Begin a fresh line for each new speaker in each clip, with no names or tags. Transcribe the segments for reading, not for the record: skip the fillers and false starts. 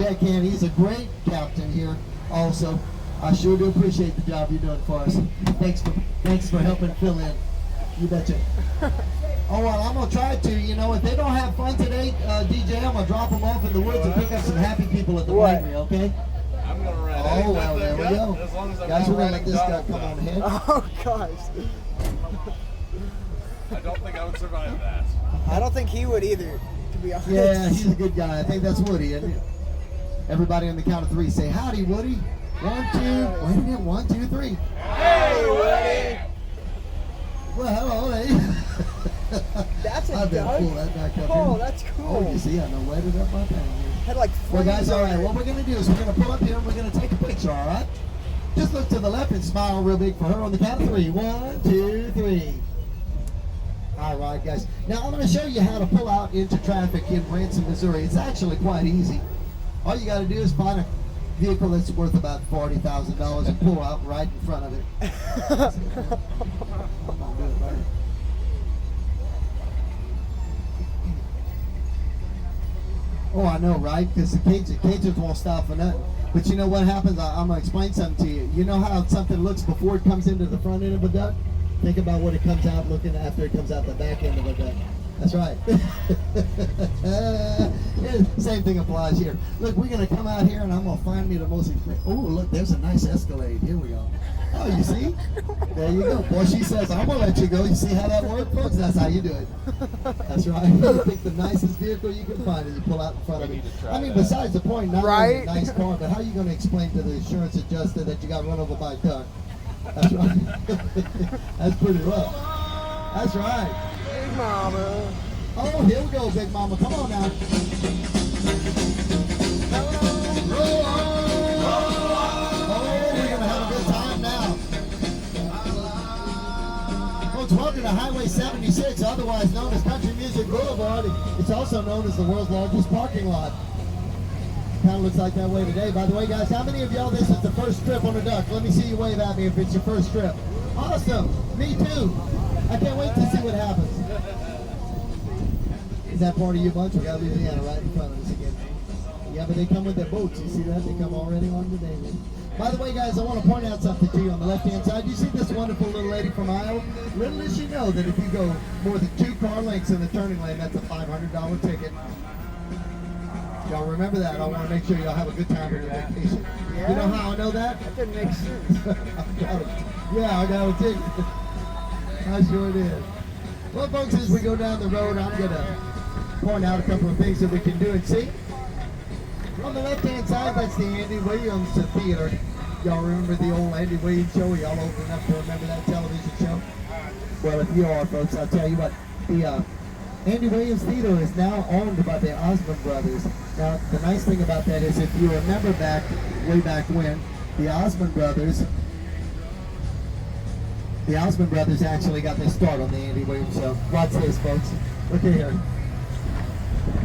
deckhand. He's a great captain here also. I sure do appreciate the job you're doing for us. Thanks for helping fill in. You betcha. Oh, well, I'm going to try to. You know, if they don't have fun today, DJ, I'm going to drop them off in the woods and pick up some happy people at the winery, okay?
I'm going to rent it.
Oh, well, there we go.
As long as I'm
Guys,
not
we're going to let this guy
running
come on ahead.
Oh, gosh.
I don't think I would survive that.
I don't think he would either, to be honest.
Yeah, he's a good guy. I think that's Woody, isn't it? Everybody on the count of three say, howdy, Woody. 1, 2, wait a minute, 1, 2, 3.
Hey, Woody.
Well, hello, hey.
That's a
I better
Doug.
pull that back up
Oh,
here.
that's cool.
Oh, you see, I know wetted up my thing here.
Had like
Well, guys,
flames
all
on
right,
it.
what we're going to do is we're going to pull up here and we're going to take a picture, all right? Just look to the left and smile real big for her on the count of 3. 1, 2, 3. All right, guys. Now, I'm going to show you how to pull out into traffic in Branson, Missouri. It's actually quite easy. All you got to do is find a vehicle that's worth about $40,000 and pull out right in front of it. I'm gonna do it right. Oh, I know, right? Because the Cajuns won't stop for nothing. But you know what happens? I'm going to explain something to you. You know how something looks before it comes into the front end of a duck? Think about what it comes out looking after it comes out the back end of a duck. That's right. Same thing applies here. Look, we're going to come out here and I'm going to find me the most... Oh, look, there's a nice Escalade. Here we go. Oh, you see? There you go. Boy, she says, I'm going to let you go. You see how that works, folks? That's how you do it. That's right. You pick the nicest vehicle you can find and you pull out in front of it. I mean, besides the point, not only a nice car, but how are you going to explain to the insurance adjuster that you got run over by a duck? That's right. That's pretty rough. That's right.
Big Mama.
Oh, here we go, Big Mama. Come on now. Roll on. Oh, we're going to have a good time now. Folks, welcome to Highway 76, otherwise known as Country Music Boulevard. It's also known as the world's largest parking lot. Kind of looks like that way today. By the way, guys, how many of y'all this is the first trip on a duck? Let me see you wave at me if it's your first trip. Awesome. Me too. I can't wait to see what happens. Is that part of your bunch? We got Louisiana right in front of us again. Yeah, but they come with their boats. You see that? They come already on today. By the way, guys, I want to point out something to you on the left-hand side. You see this wonderful little lady from Iowa? Little does she know that if you go more than 2 car lengths in the turning lane, that's a $500 ticket. Y'all remember that. I want to make sure y'all have a good time on your vacation.
Yeah.
You know how I know that?
That didn't make sense.
Yeah, I got a ticket. I sure did. Well, folks, as we go down the road, I'm going to point out a couple of things that we can do and see. On the left-hand side, that's the Andy Williams Theater. Y'all remember the old Andy Williams show? Y'all old enough to remember that television show? Well, if you are, folks, I'll tell you what. The Andy Williams Theater is now owned by the Osmond Brothers. Now, the nice thing about that is if you remember way back when, the Osmond Brothers actually got their start on the Andy Williams show. Watch this, folks. Look at here.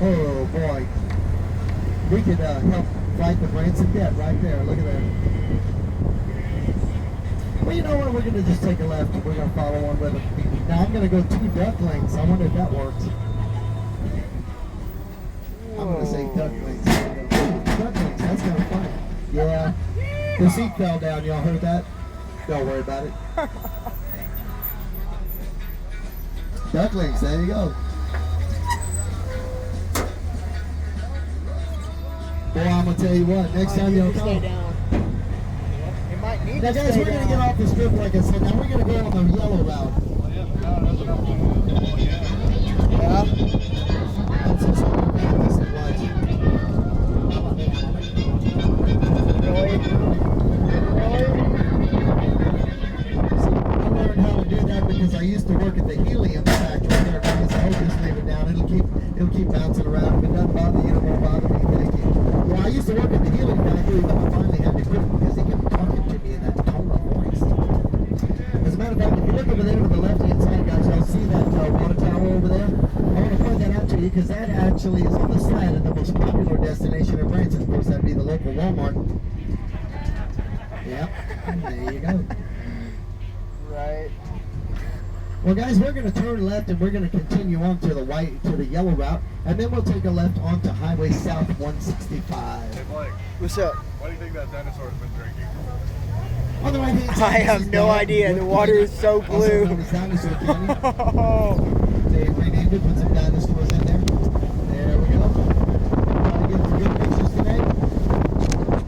Oh, boy. We could help fight the Branson debt right there. Look at that. Well, you know what? We're going to just take a left. We're going to follow one with them. Now, I'm going to go 2 ducklings. I wonder if that works. I'm going to say ducklings. Ducklings. That's kind of funny. Yeah. The seat fell down. Y'all heard that? Don't worry about it. Ducklings. There you go. Boy, I'm going to tell you what. Next time y'all come. Now, guys, we're going to get off the strip, like I said. Now, we're going to go on the yellow route. Yeah. Really? I learned how to do that because I used to work at the helium factory there. Because I'll just leave it down. It'll keep bouncing around. If it doesn't bother you, it won't bother me. Thank you. Well, I used to work at the helium factory, but I finally had to quit because they kept talking to me in that tone of voice. As a matter of fact, if you look over there to the left-hand side, guys, you'll see that water tower over there. I want to point that out to you because that actually is on the side of the most popular destination in Branson. Of course, that'd be the local Walmart. Yep, there you go.
Right.
Well, guys, we're going to turn left and we're going to continue on to the yellow route, and then we'll take a left onto Highway South 165.
Hey, Blake,
What's up?
what do you think that dinosaur's been drinking?
On the right hand
I
side,
have
this is
no
Dog
idea.
Wood
The water
Canyon,
is so
also
blue.
known as Dinosaur Canyon.
Oh,
They renamed it, put some dinosaurs in there. There we go. Want to get some good pictures today?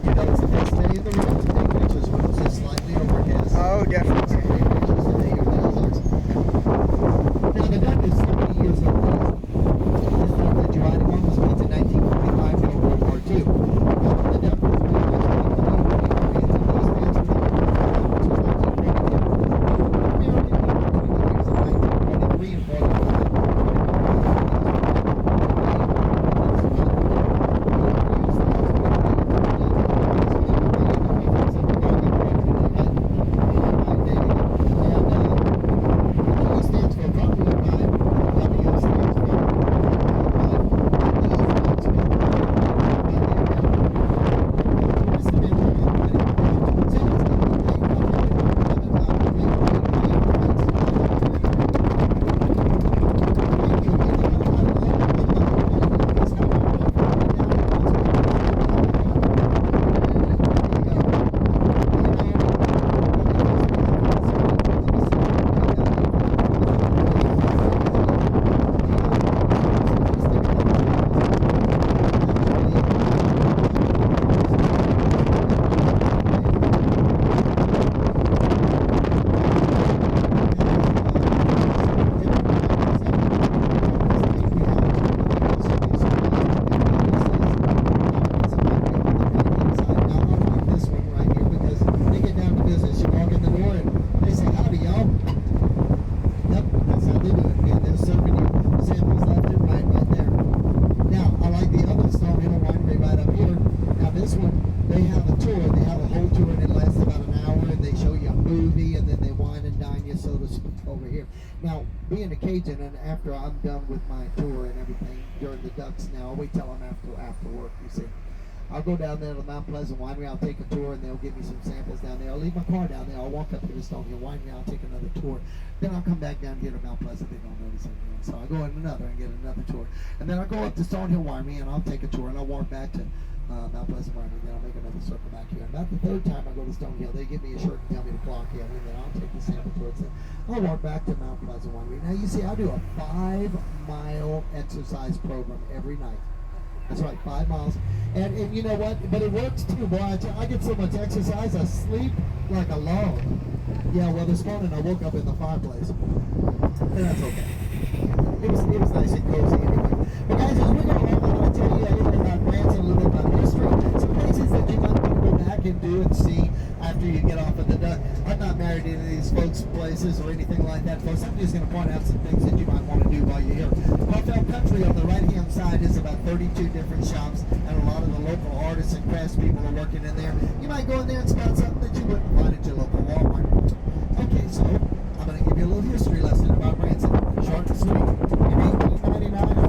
You know it's the best day in the world to take pictures when it's just slightly overcast.
oh, definitely.
Some great pictures today here in the Ozarks. Now the duck is 70 years old. This duck that you're riding on was built in 1945 during World War II. The duck was built in 1943 and those fans were there until 1942. American people between the years of 1943 and 45. Cajun, and after I'm done with my tour and everything during the ducks now, I'll wait till I'm after work, you see. I'll go down there to the Mount Pleasant Winery, I'll take a tour, and they'll give me some samples down there. I'll leave my car down there, I'll walk up to the Stonehill Winery, I'll take another tour. Then I'll come back down here to Mount Pleasant, they don't notice anything. So I'll go in another and get another tour. And then I'll go up to Stonehill Winery, and I'll take a tour, and I'll walk back to Mount Pleasant Winery, then I'll make another circle back here. And about the third time I go to Stonehill, they give me a shirt and tell me to clock in, and then I'll take the sample tours. And I'll walk back to Mount Pleasant Winery. Now you see, I do a 5-mile exercise program every night. That's right, 5 miles. And you know what? But it works too, boy. I get so much exercise, I sleep like a log. Yeah, well, this morning I woke up in the fireplace. And that's okay. It was nice and cozy anyway. But guys, as we go along, I want to tell you a little bit about Branson, a little bit about history, some places that you might want to go back and do and see after you get off of the duck. I'm not married to any of these folks' places or anything like that, folks. I'm just going to point out some things that you might want to do while you're here. Hotel Country on the right-hand side is about 32 different shops, and a lot of the local artists and craftspeople are working in there. You might go in there and spot something that you wouldn't find at your local Walmart. Okay, so I'm going to give you a little history lesson about Branson. Short and sweet. In 1899,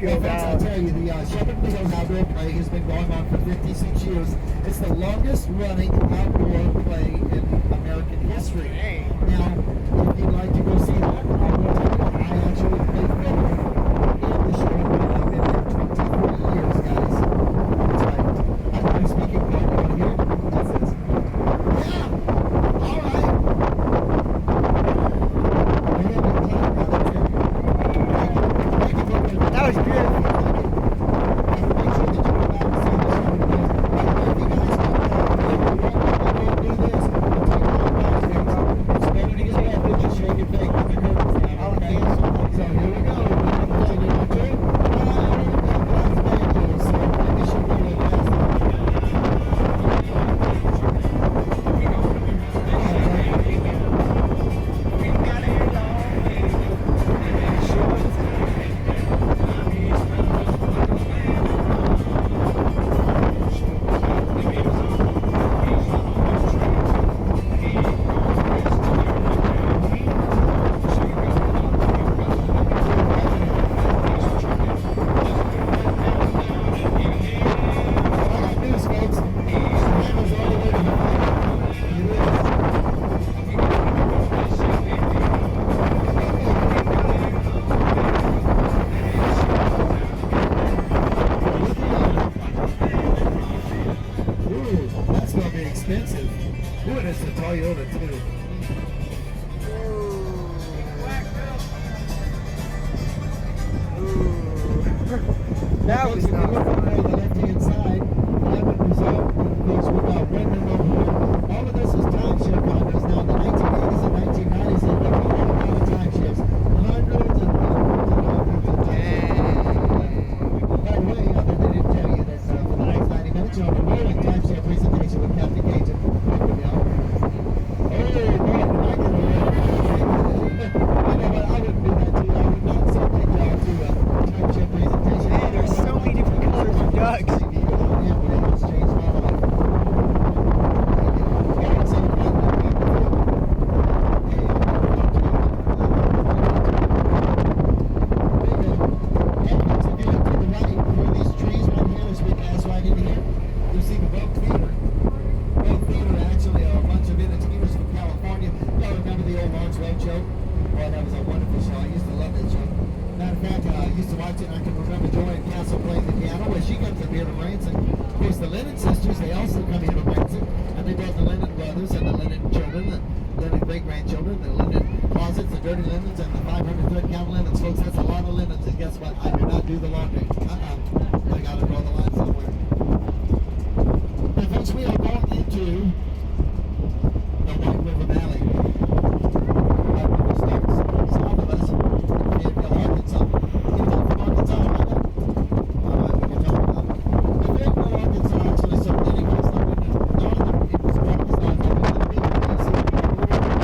Go
Well, folks, I'll
down.
tell you, the Shepherd Meadows Outdoor Play has been going on for 56 years. It's the longest running outdoor play in American history.
Dang.
Now, if you'd like to go see that, I will tell you, I actually play football in the show. I've been here 23 years, guys. That's right. I'm going to speak in part. You want to hear it? What's this? Yeah. All right. We're having a time now. That's it. Thank you for coming.
That was beautiful.
Make sure that you go back and see the show again. By the way, if you guys want to do this, we'll take all the things. It's better to get up than just shake and bake with the curtains down, okay? So here we go. We're going to play number 2. Las Vegas. So maybe she'll go to last. That's going to be expensive. Ooh, and it's a Toyota too.
That was
If you
not
look over
fun.
on the left-hand side, 11 result, and of course we've got Wyndham over here. All of this is timeshare condos. Now in the 1980s and 1990s, they built a whole lot of timeshares. Hundreds and hundreds and hundreds of timeshares. By the way, they didn't tell you that for the next 90 minutes, you're on a rolling timeshare presentation with Captain Cage and Rockwell. Oh, boy, did I get away. You know what? I wouldn't do that to you. I would not send that y'all to a timeshare presentation.
Man, there's so many different colors of ducks. The Lennon sisters, they also come here to Branson, and they brought the Lennon brothers and the Lennon children, the Lennon great-grandchildren, the Lennon closets, the dirty linens, and the 500 thread count linens. Folks, that's a lot of linens, and guess what? I do not do the laundry. I gotta draw the line somewhere. Now, folks, we are going into the White River Valley. White River starts south of us, Fayetteville, Arkansas. You come from Arkansas, right? All right, we can talk about it. Fayetteville, Arkansas, actually, so many of us are in the northern, it was Arkansas, and then the big DC, and it was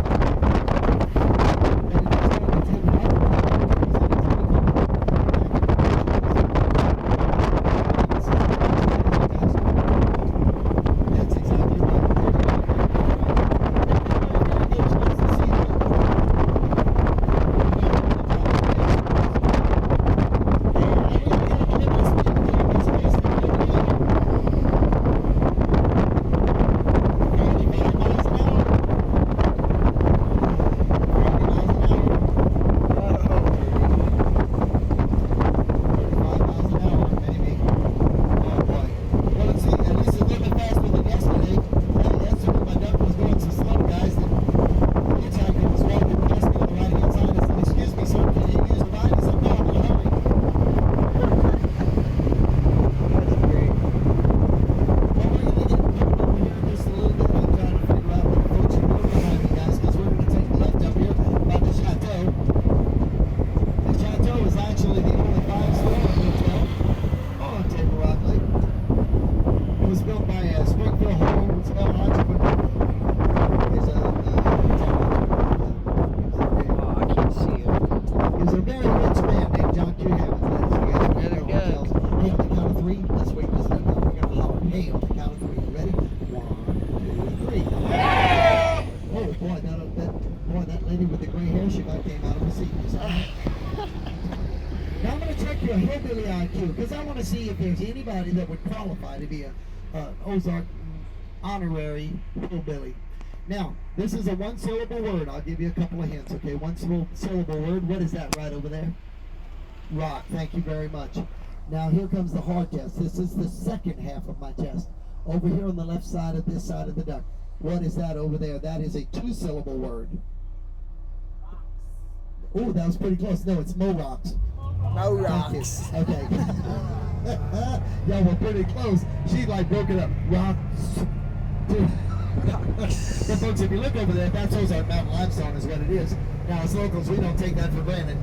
that's exactly lady with the gray hair, she about came out of the seat. Now I'm going to check IQ, a hillbilly IQ, because I want to see if there's anybody that would qualify to be a Ozark honorary hillbilly. Now, this is a one-syllable word. I'll give you a couple of hints, okay? One-syllable word. What is that right over there? Rock. Thank you very much. Now, here comes the hard test. This is the second half of my test. Over here on the left side of this side of the duck. What is that over there? That is a two-syllable word. Oh, that was pretty close. No, it's Mo-Rocks.
Mo-Rocks.
Okay. Yeah, we're pretty close. She like broke it up. Rocks. But folks, if you look over there, that's Ozark Mountain Limestone is what it is. Now, as locals, we don't take that for granted.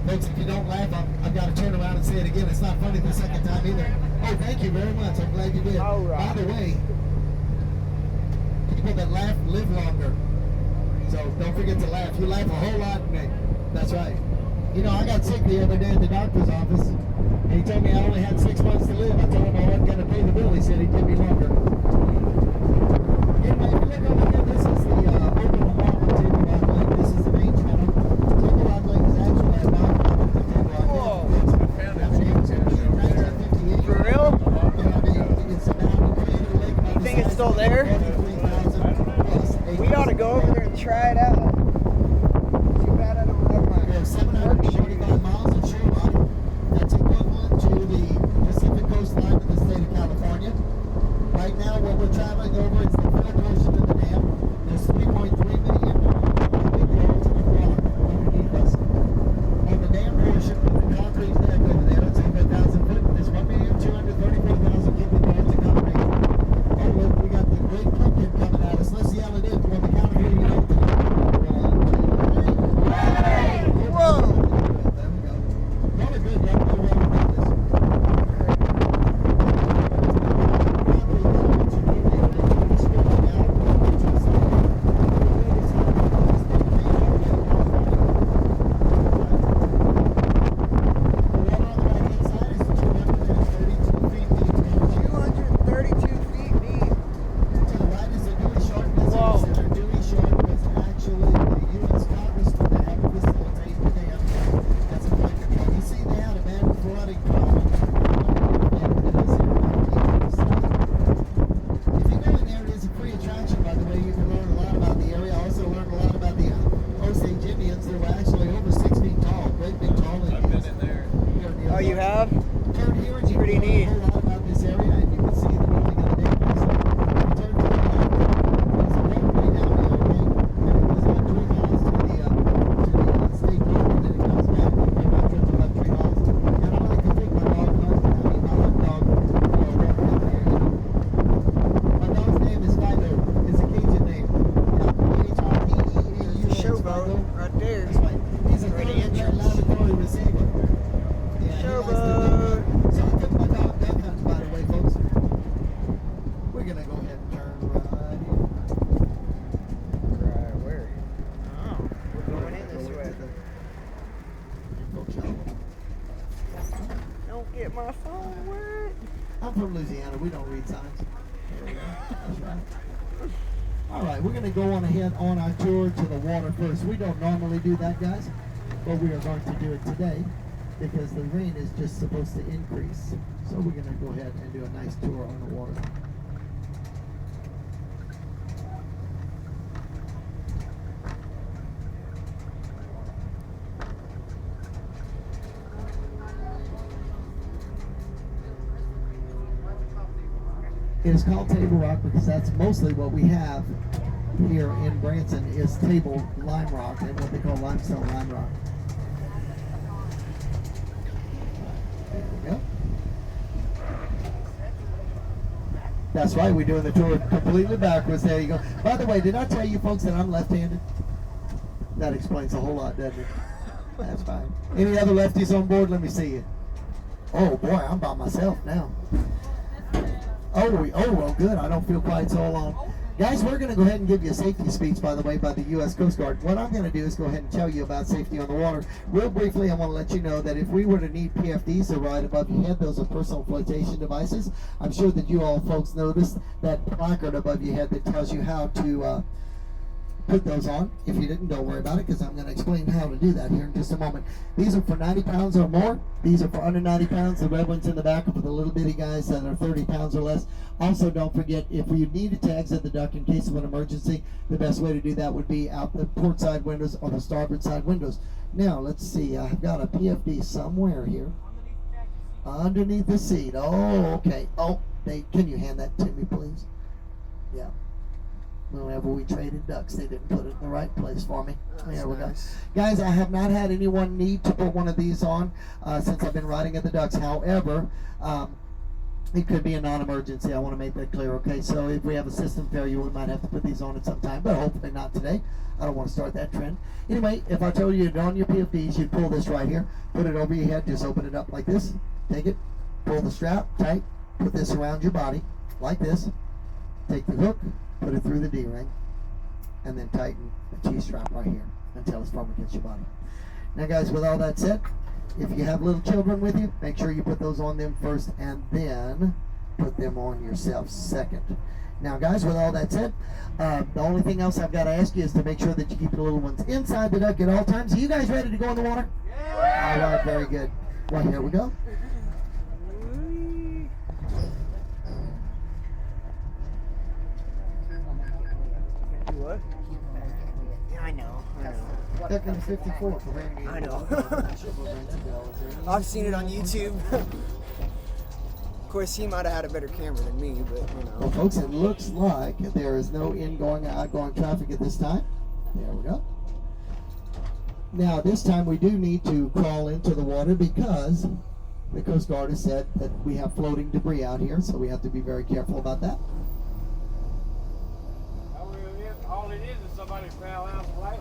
Folks, if you don't laugh, I've got to turn around and say it again. It's not funny the second time either. Oh, thank you very much. I'm glad you did. By the way, people that laugh live longer. So don't forget to laugh. You laugh a whole lot. That's right. You know, I got sick the other day at the doctor's office. And he told me I only had 6 months to live. I told him I wasn't going to pay the bill. He said he'd give me longer. Anyway, if you look over here, this is the open harbor Table Rock Lake. This is the main channel. Table Rock Lake is actually a non-public to Table Rock Lake.
Whoa.
For
real?
It's about
You think it's still there? We ought to go over there and try it out. Too bad I don't have my
We have 745 miles of shoreline. That's equivalent to the Pacific coastline of the state of California. Right now, what we're traveling over is the full portion of the dam. There's 3.3 million big rolls of rock underneath us. On the dam portion, the concrete deck over there, it's over 1,000 foot. There's 1,234,000 cubic yards of concrete. Oh, look, we got the great pumpkin coming at us. Let's yell it in. On the count of 3, you know. 1, 2, 3.
Whoa!
There we go. Really good. You have to go around with this.
Oh, you have? It's pretty neat. Showboat right there.
He's a
Pretty
third
entrance.
laboratory receiver.
Showboat.
So I took my dog duck hunting, by the way, folks. We're gonna go ahead and turn right here.
Right where? Oh, we're going in this way. Don't get my phone wet.
I'm from Louisiana. We don't read signs. There we go. That's right. All right, we're going to go on ahead on our tour to the water first. We don't normally do that, guys, but we are going to do it today because the rain is just supposed to increase. So we're going to go ahead and do a nice tour on the water. It is called Table Rock because that's mostly what we have here in Branson is table lime rock and what they call limestone lime rock. There we go. That's right, we're doing the tour completely backwards. There you go. By the way, did I tell you folks that I'm left-handed? That explains a whole lot, doesn't it? That's fine. Any other lefties on board? Let me see you. Oh boy, I'm by myself now. Oh, well, good. I don't feel quite so alone. Guys, we're going to go ahead and give you a safety speech, by the way, by the U.S. Coast Guard. What I'm going to do is go ahead and tell you about safety on the water. Real briefly, I want to let you know that if we were to need PFDs to ride above your head, those are personal flotation devices. I'm sure that you all folks noticed that placard above your head that tells you how to put those on. If you didn't, don't worry about it, because I'm going to explain how to do that here in just a moment. These are for 90 pounds or more. These are for under 90 pounds. The red ones in the back are for the little bitty guys that are 30 pounds or less. Also, don't forget, if you need to exit the duck in case of an emergency, the best way to do that would be out the port side windows or the starboard side windows. Now, let's see. I've got a PFD somewhere here. Underneath the seat. Oh, okay. Oh, can you hand that to me, please? Yeah. Whenever we traded ducks, they didn't put it in the right place for me. There we go. Guys, I have not had anyone need to put one of these on since I've been riding at the ducks. However, it could be a non-emergency. I want to make that clear, okay? So if we have a system failure, we might have to put these on at some time, but hopefully not today. I don't want to start that trend. Anyway, if I told you to on your PFDs, you'd pull this right here, put it over your head, just open it up like this, take it, pull the strap tight, put this around your body like this, take the hook, put it through the D-ring, and then tighten the T-strap right here until it's firm against your body. Now guys, with all that said, if you have little children with you, make sure you put those on them first and then put them on yourself second. Now guys, with all that said, the only thing else I've got to ask you is to make sure that you keep the little ones inside the duck at all times. Are you guys ready to go in the water? Yeah! All right, very good. Well, here we go.
What? Yeah, I know.
Duck in 54.
I know. I've seen it on YouTube. Of course, he might have had a better camera than me, but you know.
Well, folks, it looks like there is no ingoing or outgoing traffic at this time. There we go. Now, this time we do need to crawl into the water because the Coast Guard has said that we have floating debris out here, so we have to be very careful about that.
All it is somebody fell out of life.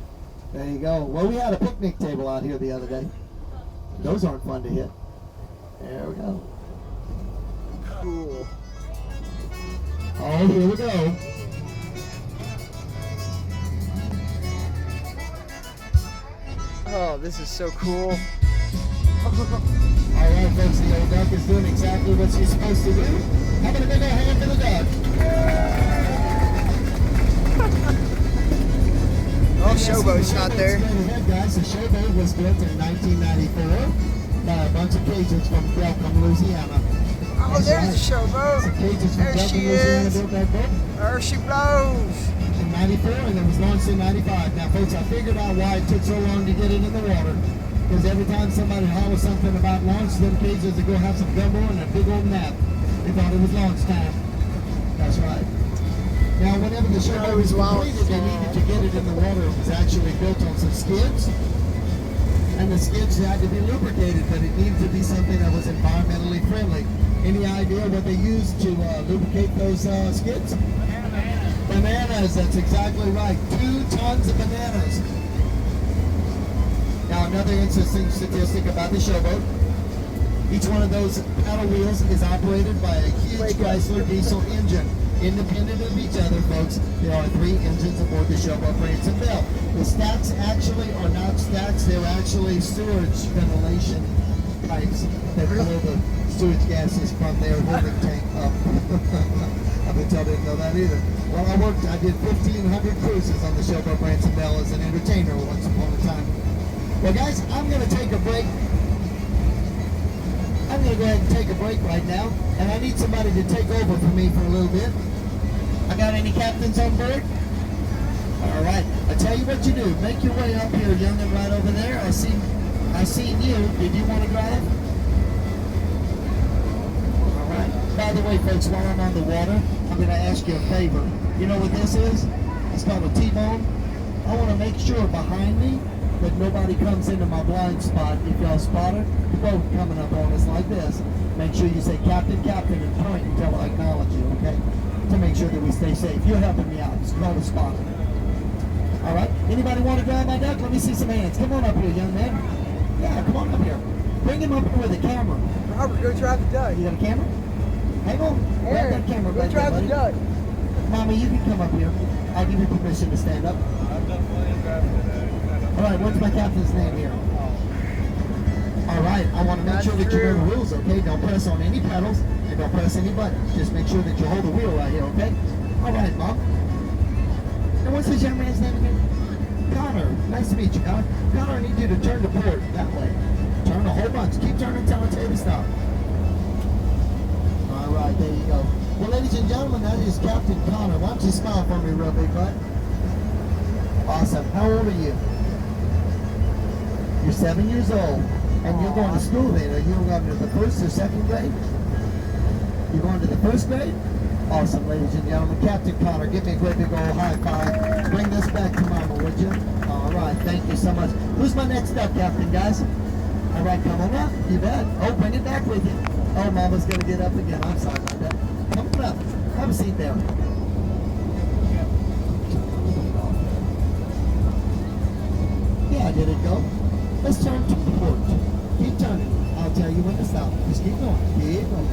There you go. Well, we had a picnic table out here the other day. Those aren't fun to hit. There we go.
Cool.
Oh, here we go.
Oh, this is so cool.
All right, folks, the old duck is doing exactly what she's supposed to do. I'm going to big old hand for the duck.
Oh, showboat's not there.
Straight ahead, guys. The showboat was built in 1994 by a bunch of Cajuns from Delcom, Louisiana.
Oh, there's the showboat. There she is. There she blows.
In 94, and it was launched in 95. Now, folks, I figured out why it took so long to get it in the water. Because every time somebody hollers something about launch, them Cajuns would go have some gumbo and a big old nap. They thought it was launch time. That's right. Now, whenever the showboat was completed, they needed to get it in the water. It was actually built on some skids. And the skids had to be lubricated, but it needed to be something that was environmentally friendly. Any idea what they used to lubricate those skids? Bananas, that's exactly right. 2 tons of bananas. Now, another interesting statistic about the showboat. Each one of those paddle wheels is operated by a huge Chrysler diesel engine. Independent of each other, folks, there are 3 engines aboard the showboat Branson Bell. The stacks actually are not stacks, they're actually sewage ventilation pipes that blow the sewage gases from their holding tank up. I bet y'all didn't know that either. Well, I did 1,500 cruises on the showboat Branson Bell as an entertainer once upon a time. Well, guys, I'm going to take a break. I'm going to go ahead and take a break right now, and I need somebody to take over for me for a little bit. I got any captains on board? All right. I tell you what you do. Make your way up here, youngin', right over there. I seen you. Did you want to drive? All right. By the way, folks, while I'm on the water, I'm going to ask you a favor. You know what this is? It's called a T-bone. I want to make sure behind me that nobody comes into my blind spot. If y'all spot it, the boat coming up on us like this, make sure you say, Captain, Captain, and point until I acknowledge you, okay? To make sure that we stay safe. You're helping me out. It's called a spot. All right. Anybody want to drive my duck? Let me see some hands. Come on up here, young man. Yeah, come on up here. Bring him up here with a camera.
Robert, go drive the duck.
You got a camera? Hang on. Grab that camera
Go
back
drive
there,
the
buddy.
duck.
Mommy, you can come up here. I'll give you permission to stand up.
I've done plenty of driving today.
All right, what's my captain's name here? All right, I want to make sure that you know the rules, okay? Don't press on any pedals and don't press any buttons. Just make sure that you hold the wheel right here, okay? All right, Mom. And what's this young man's name again? Connor. Nice to meet you, Connor. Connor, I need you to turn the port that way. Turn a whole bunch. Keep turning until I tell you to stop. All right, there you go. Well, ladies and gentlemen, that is Captain Connor. Why don't you smile for me real big, bud? Awesome. How old are you? You're 7 years old. And you're going to school then. Are you going to the first or second grade? You're going to the first grade? Awesome, ladies and gentlemen. Captain Connor, give me a great big old high five. Bring this back to Mama, would you? All right, thank you so much. Who's my next up, Captain, guys? All right, come on up. You bet. Oh, bring it back with you. Oh, Mama's going to get up again. I'm sorry about that. Come on up. Have a seat there. Yeah, did it go? Let's turn to the port. Keep turning. I'll tell you when to stop. Just keep going. Keep going.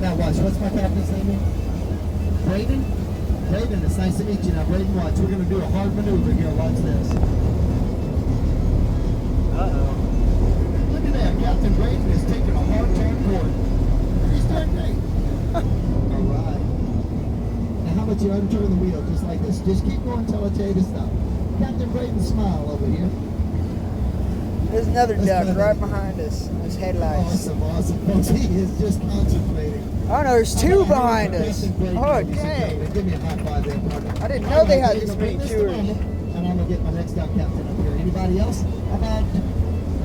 Now watch. What's my captain's name? Braden? Braden, it's nice to meet you. Now, Braden, watch. We're going to do a hard maneuver here. Watch this. Uh-oh. Look at that. Captain Braden is taking a hard turn forward. He's turn great. All right. Now, how about you unturn the wheel just like this? Just keep going until I tell you to stop. Captain Braden, smile over here.
There's another duck right behind us. His headlights.
Awesome, awesome. Folks, he is just concentrating.
Oh no, there's two behind us. Oh,
dang. Give me a high five there, partner.
I didn't know they had this many tours.
And I'm going to get my next duck captain up here. Anybody else? How about,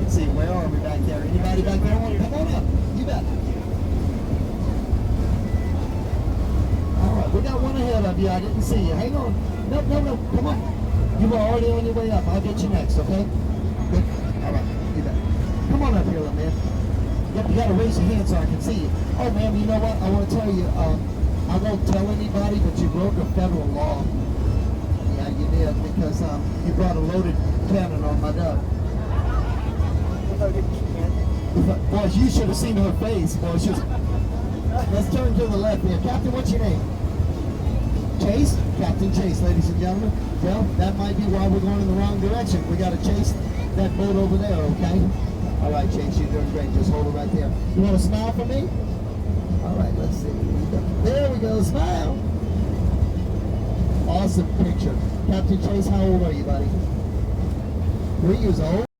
let's see, where are we back there? Anybody back there? Come on up. You bet. All right, we got one ahead of you. I didn't see you. Hang on. No, no, no. Come on. You were already on your way up. I'll get you next, okay? Good. All right, you bet. Come on up here, little man. Yep, you got to raise your hand so I can see you. Oh, ma'am, you know what? I want to tell you, I won't tell anybody, but you broke a federal law. Yeah, you did, because you brought a loaded cannon on my duck.
Loaded cannon.
Boy, you should have seen her face. Boy, she was... Let's turn to the left here. Captain, what's your name? Chase? Captain Chase, ladies and gentlemen. Well, that might be why we're going in the wrong direction. We got to chase that boat over there, okay? All right, Chase, you're doing great. Just hold it right there. You want to smile for me? All right, let's see. There we go. Smile. Awesome picture. Captain Chase, how old are you, buddy? 3 years old.